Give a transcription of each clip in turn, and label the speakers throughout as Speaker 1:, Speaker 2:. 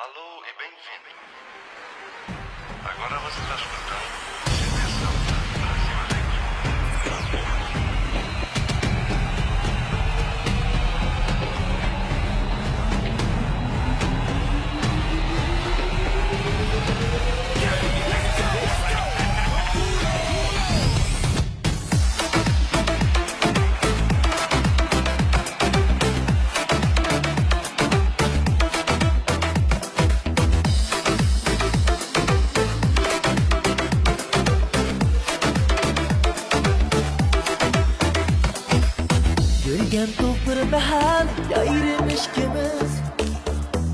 Speaker 1: Alô e bem-vindo. Agora você está escutando Dimensão Próxima
Speaker 2: Yürgen topur mehal yayırmış kimiz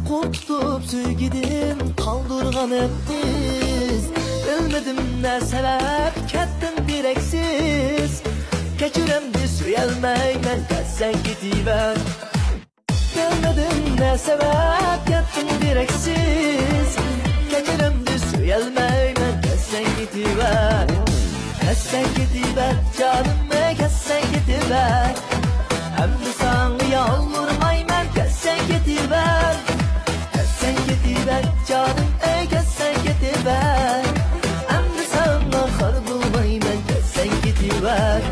Speaker 2: Korkutup söygüdüm kaldırganım biz Bilmedim ne sebep kettin direksiz Keçiremdi suyelmeymen ketsen gidiver Bilmedim ne sebep kettin direksiz Keçiremdi suyelmeymen ketsen gidiver Ketsen gidiver canım ketsen gidiver Emri sana yalvarmayman ketsen getiver Ketsen getiver canım ketsen getiver Emri sana xar bulmayman ketsen getiver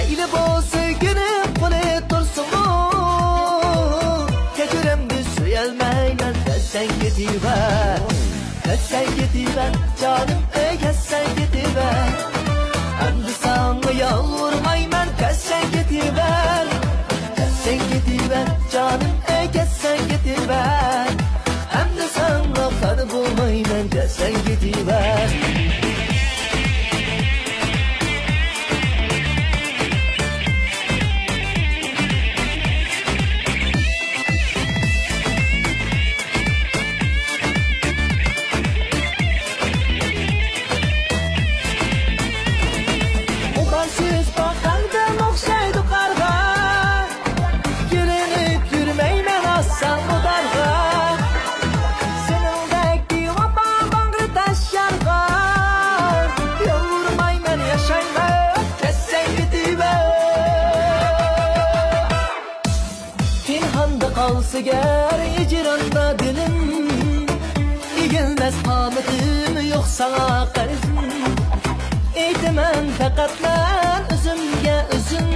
Speaker 2: Eyle bu sevginim kule dursun mu? Keçiremdi suyelmeyler ketsen gidiver Ketsen gidiver canım ketsen gidiver Emri sana yalvarmayman ketsen gidiver Ketsen gidiver canım ketsen gidiver Emri sana xar bulmayman ketsen gidiver Kalsı ger icranda dilim İgilmez hametim yok sana karizm Eytemen fakat ben özümge özüm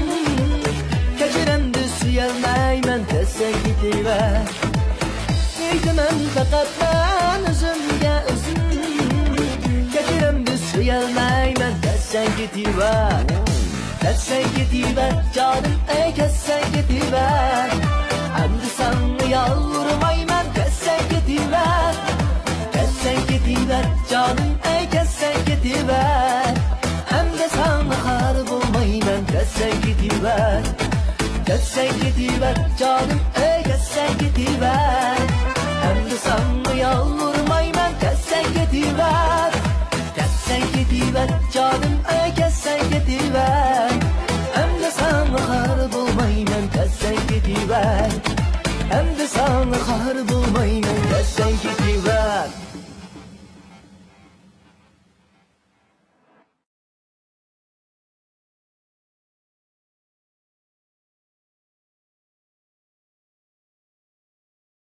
Speaker 2: Keçiremdi suyelmeymen ketsen gidiver Eytemen fakat ben özümge özüm Keçiremdi suyelmeymen ketsen gidiver Ketsen gidiver canım ketsen gidiver Emri sana yalvarmayman ketsen gidiver Ketsen gidiver canım ketsen gidiver Emri sana xar bulmayman ketsen gidiver Ketsen gidiver canım ketsen gidiver